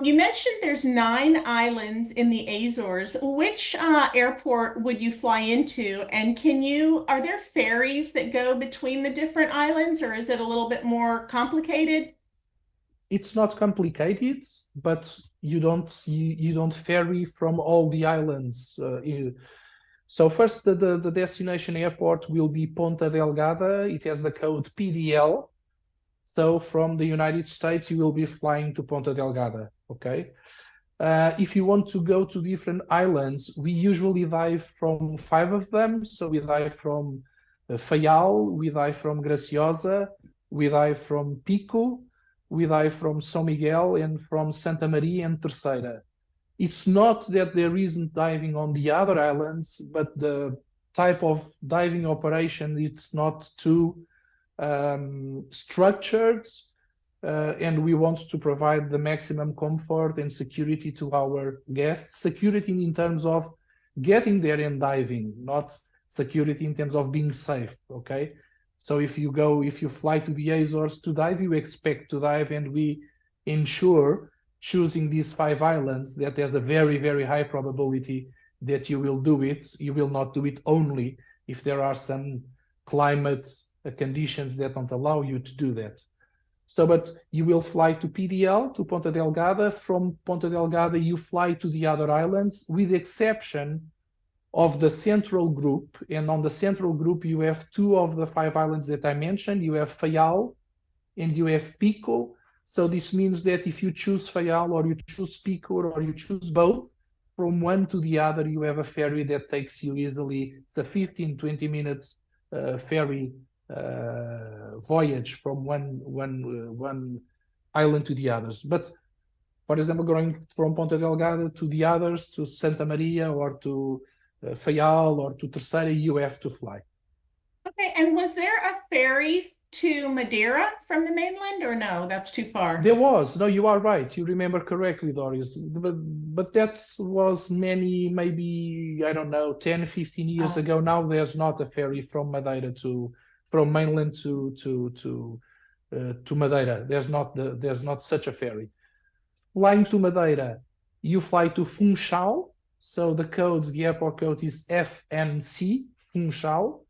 You mentioned there's 9 islands in the Azores. Which airport would you fly into? And are there ferries that go between the different islands, or is it a little bit more complicated? It's not complicated, but you don't ferry from all the islands. So first, the destination airport will be Ponta Delgada. It has the code PDL. So from the United States, you will be flying to Ponta Delgada, okay? If you want to go to different islands, we usually dive from 5 of them. So we dive from Faial, we dive from Graciosa, we dive from Pico, we dive from São Miguel, and from Santa Maria and Terceira. It's not that there isn't diving on the other islands, but the type of diving operation, it's not too structured, and we want to provide the maximum comfort and security to our guests. Security in terms of getting there and diving, not security in terms of being safe, okay? So if you fly to the Azores to dive, you expect to dive, and we ensure choosing these 5 islands that there's a very, very high probability that you will do it. You will not do it only if there are some climate conditions that don't allow you to do that. So, but you will fly to PDL, to Ponta Delgada. From Ponta Delgada, you fly to the other islands, with the exception of the central group. And on the central group, you have 2 of the 5 islands that I mentioned. You have Faial and you have Pico. So this means that if you choose Faial or you choose Pico or you choose both, from one to the other, you have a ferry that takes you easily. It's a 15-20 minutes ferry voyage from one island to the others. But for example, going from Ponta Delgada to the others, to Santa Maria or to Faial or to Terceira, you have to fly. Okay, and was there a ferry to Madeira from the mainland, or no, that's too far? There was. No, you are right. You remember correctly, Doris. But that was maybe, I don't know, 10, 15 years ago. Now there's not a ferry from Madeira from mainland to Madeira. There's not such a ferry. Flying to Madeira, you fly to Funchal. So the airport code is FNC, Funchal.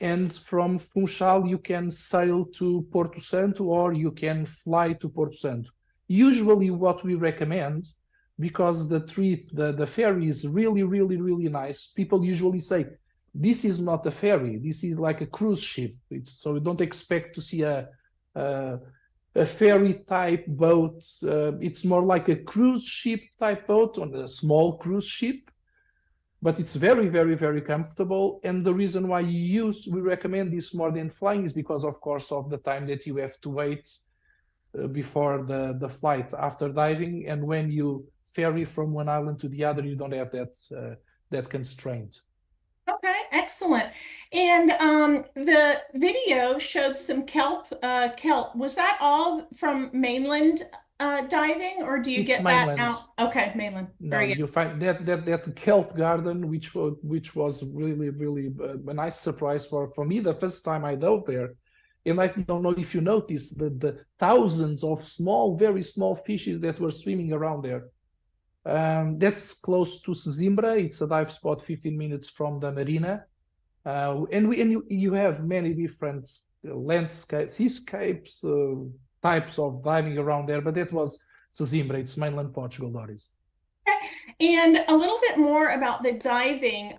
And from Funchal, you can sail to Porto Santo, or you can fly to Porto Santo. Usually what we recommend, because the ferry is really, really, really nice, people usually say, this is not a ferry, this is like a cruise ship. So you don't expect to see a ferry type boat. It's more like a cruise ship type boat, on a small cruise ship. But it's very, very, very comfortable. And the reason why we recommend this more than flying is because, of course, of the time that you have to wait before the flight after diving. And when you ferry from one island to the other, you don't have that constraint. Okay, excellent. And the video showed some kelp. Was that all from mainland diving, or do you get mainland. that out? Okay, mainland. Very good. You find that kelp garden, which was really, really a nice surprise for me the first time I dove there. And I don't know if you noticed the thousands of very small fishes that were swimming around there. That's close to Sesimbra. It's a dive spot 15 minutes from the marina. And you have many different landscapes, seascapes, types of diving around there, but that was Sesimbra. It's mainland Portugal, Doris. Okay. And a little bit more about the diving.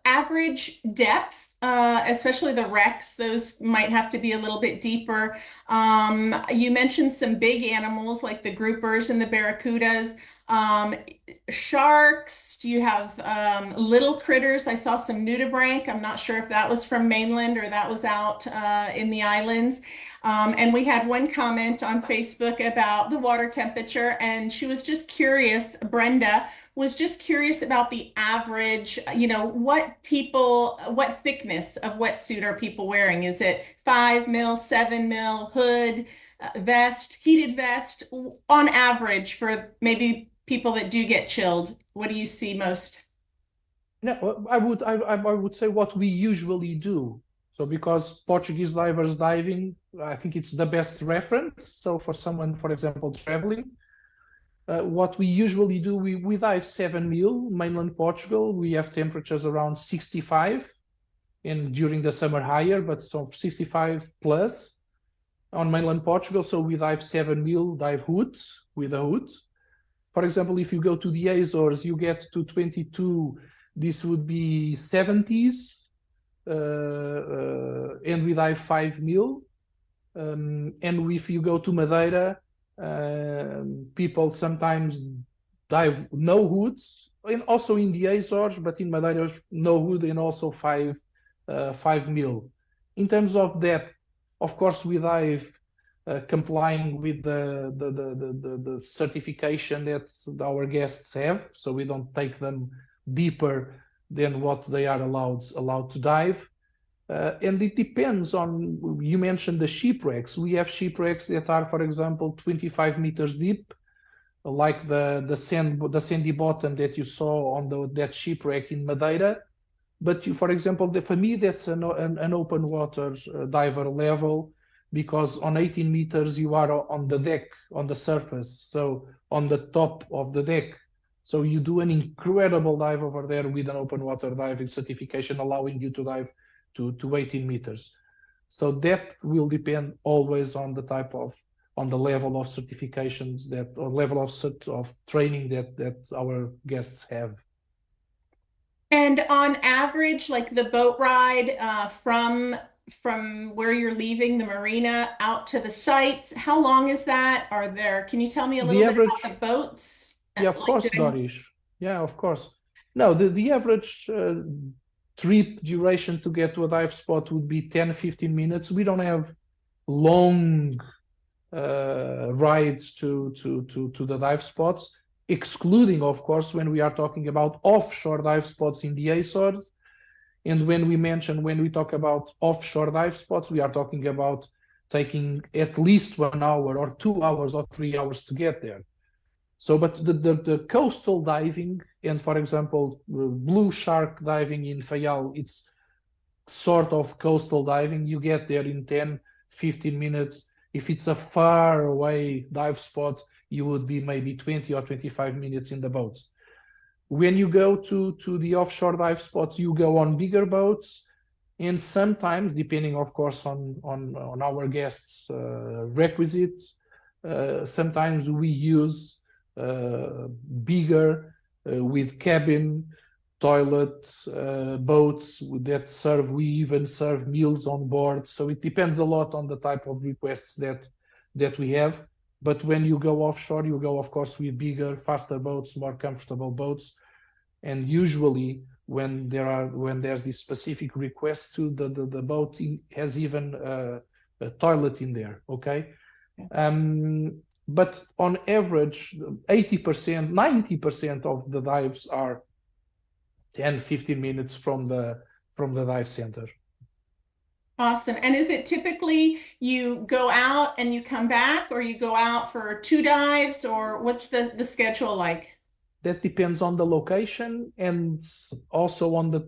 Average depth, especially the wrecks, those might have to be a little bit deeper. You mentioned some big animals like the groupers and the barracudas. Sharks, do you have little critters? I saw some nudibranch. I'm not sure if that was from mainland or that was out in the islands. And we had one comment on Facebook about the water temperature, and she was just curious, Brenda was just curious about the average, what thickness of wetsuit are people wearing? Is it 5 mil, 7 mil, hood, vest, heated vest, on average for maybe people that do get chilled? What do you see most? No, I would say what we usually do. So because Portuguese divers diving, I think it's the best reference. So for someone, for example, traveling, what we usually do, we dive 7 mil, mainland Portugal. We have temperatures around 65, and during the summer higher, but so 65 plus on mainland Portugal. So we dive 7 mil, dive hood with a hood. For example, if you go to the Azores, you get to 22 this would be 70s, and we dive 5 mil. And if you go to Madeira, people sometimes dive no hoods, and also in the Azores, but in Madeira no hood and also 5 mil. In terms of depth, of course, we dive complying with the certification that our guests have, so we don't take them deeper than what they are allowed to dive. And it depends on, you mentioned the shipwrecks. We have shipwrecks that are, for example, 25 meters deep, like the sandy bottom that you saw on that shipwreck in Madeira. But for example, for me, that's an open water diver level, because on 18 meters you are on the deck, on the surface, so on the top of the deck. So you do an incredible dive over there with an open water diving certification, allowing you to dive to 18 meters. So depth will depend always on the level of certifications or level of training that our guests have. And on average, like the boat ride from where you're leaving the marina out to the sites, how long is that? Can you tell me a little bit about the boats? Yeah, of course, Doris. Yeah, of course. No, the average trip duration to get to a dive spot would be 10-15 minutes. We don't have long rides to the dive spots, excluding, of course, when we are talking about offshore dive spots in the Azores. And when we talk about offshore dive spots, we are talking about taking at least 1 hour or 2 hours or 3 hours to get there. So, but the coastal diving, and for example, blue shark diving in Fayal, it's sort of coastal diving. You get there in 10-15 minutes. If it's a far away dive spot, you would be maybe 20 or 25 minutes in the boat. When you go to the offshore dive spots, you go on bigger boats, and sometimes, depending, of course, on our guests' requisites, sometimes we use bigger with cabin, toilet boats that we even serve meals on board. So it depends a lot on the type of requests that we have. But when you go offshore, you go, of course, with bigger, faster boats, more comfortable boats. And usually when there's this specific request to the boat has even a toilet in there, okay? But on average, 80%, 90% of the dives are 10-15 minutes from the dive center. Awesome. And is it typically you go out and you come back, or you go out for 2 dives, or what's the schedule like? That depends on the location and also on the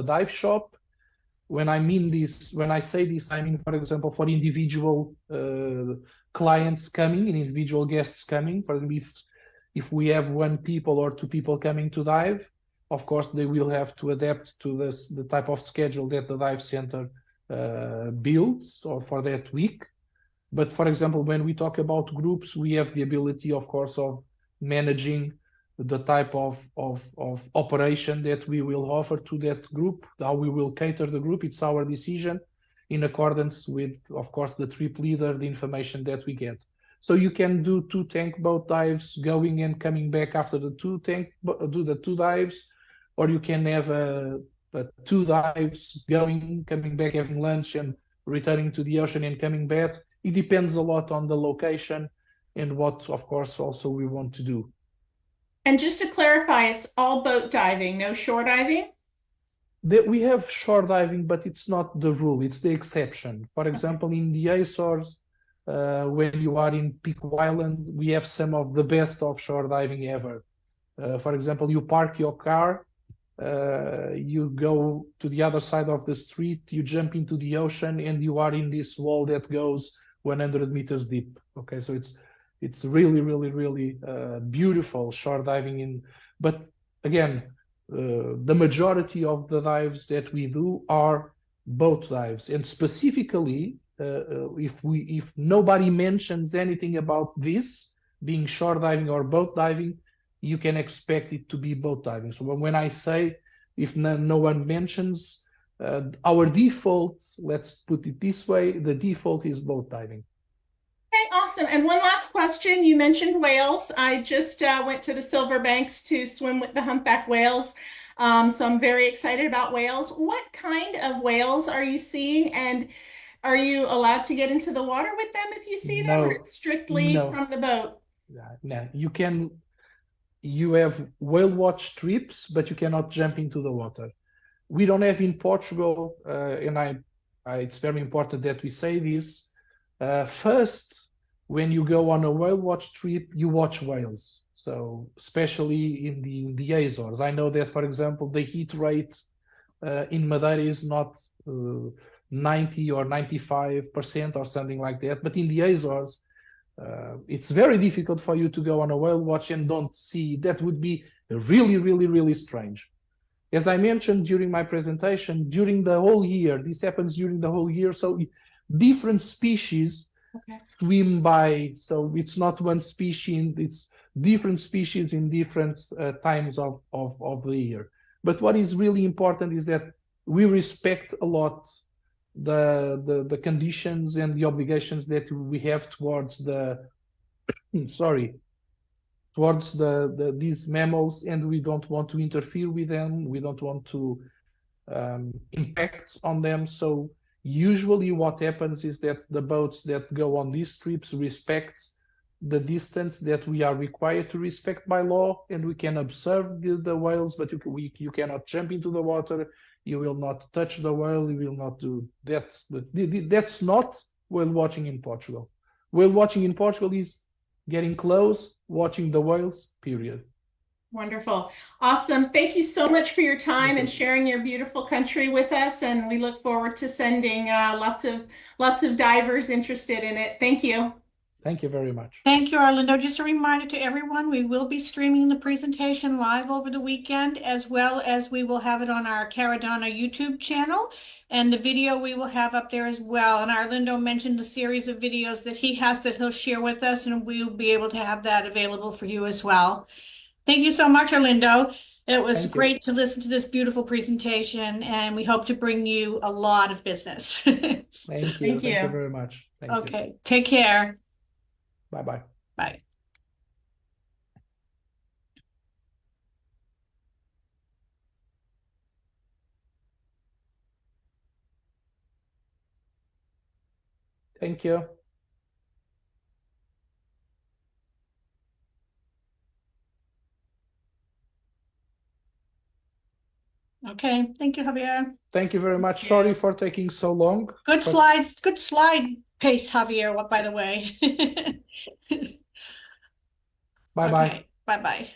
dive shop. When I say this, I mean, for example, for individual clients coming and individual guests coming. For example, if we have 1 people or 2 people coming to dive, of course, they will have to adapt to the type of schedule that the dive center builds or for that week. But for example, when we talk about groups, we have the ability, of course, of managing the type of operation that we will offer to that group, how we will cater the group. It's our decision in accordance with, of course, the trip leader, the information that we get. So you can do 2 tank boat dives, going and coming back after do the 2 dives, or you can have 2 dives, going, coming back, having lunch, and returning to the ocean and coming back. It depends a lot on the location and what, of course, also we want to do. And just to clarify, it's all boat diving, no shore diving? We have shore diving, but it's not the rule, it's the exception. For example, in the Azores, when you are in Pico Island, we have some of the best offshore diving ever. For example, you park your car, you go to the other side of the street, you jump into the ocean, and you are in this wall that goes 100 meters deep. Okay, so it's really, really, really beautiful shore diving. But again, the majority of the dives that we do are boat dives, and specifically, if nobody mentions anything about this being shore diving or boat diving, you can expect it to be boat diving. So when I say, if no one mentions, our default, let's put it this way, the default is boat diving. Okay, awesome. And one last question. You mentioned whales. I just went to the Silver Banks to swim with the humpback whales. So I'm very excited about whales. What kind of whales are you seeing? And are you allowed to get into the water with them if you see them, or it's strictly from the boat? No, you have whale watch trips, but you cannot jump into the water. We don't have in Portugal, and it's very important that we say this. First, when you go on a whale watch trip, you watch whales. So especially in the Azores, I know that, for example, the heat rate in Madeira is not 90 or 95% or something like that. But in the Azores, it's very difficult for you to go on a whale watch and don't see. That would be really, really, really strange. As I mentioned during my presentation, during the whole year, this happens during the whole year. So different species swim by. So it's not one species, it's different species in different times of the year. But what is really important is that we respect a lot the conditions and the obligations that we have towards these mammals, and we don't want to interfere with them. We don't want to impact on them. So usually what happens is that the boats that go on these trips respect the distance that we are required to respect by law, and we can observe the whales, but you cannot jump into the water. You will not touch the whale. You will not do that. But that's not whale watching in Portugal. Whale watching in Portugal is getting close, watching the whales, period. Wonderful. Awesome. Thank you so much for your time and sharing your beautiful country with us. And we look forward to sending lots of divers interested in it. Thank you. Thank you very much. Thank you, Arlindo. Just a reminder to everyone, we will be streaming the presentation live over the weekend, as well as we will have it on our Caradonna YouTube channel, and the video we will have up there as well. And Arlindo mentioned the series of videos that he has that he'll share with us, and we'll be able to have that available for you as well. Thank you so much, Arlindo. It was great to listen to this beautiful presentation, and we hope to bring you a lot of business. Thank you. Thank you very much. Thank you. Take care. Bye-bye. Bye. Thank you. Okay, thank you, Javier. Thank you very much. Sorry for taking so long. Good slides, good slide pace, Javier, by the way. Bye-bye. Okay, bye-bye.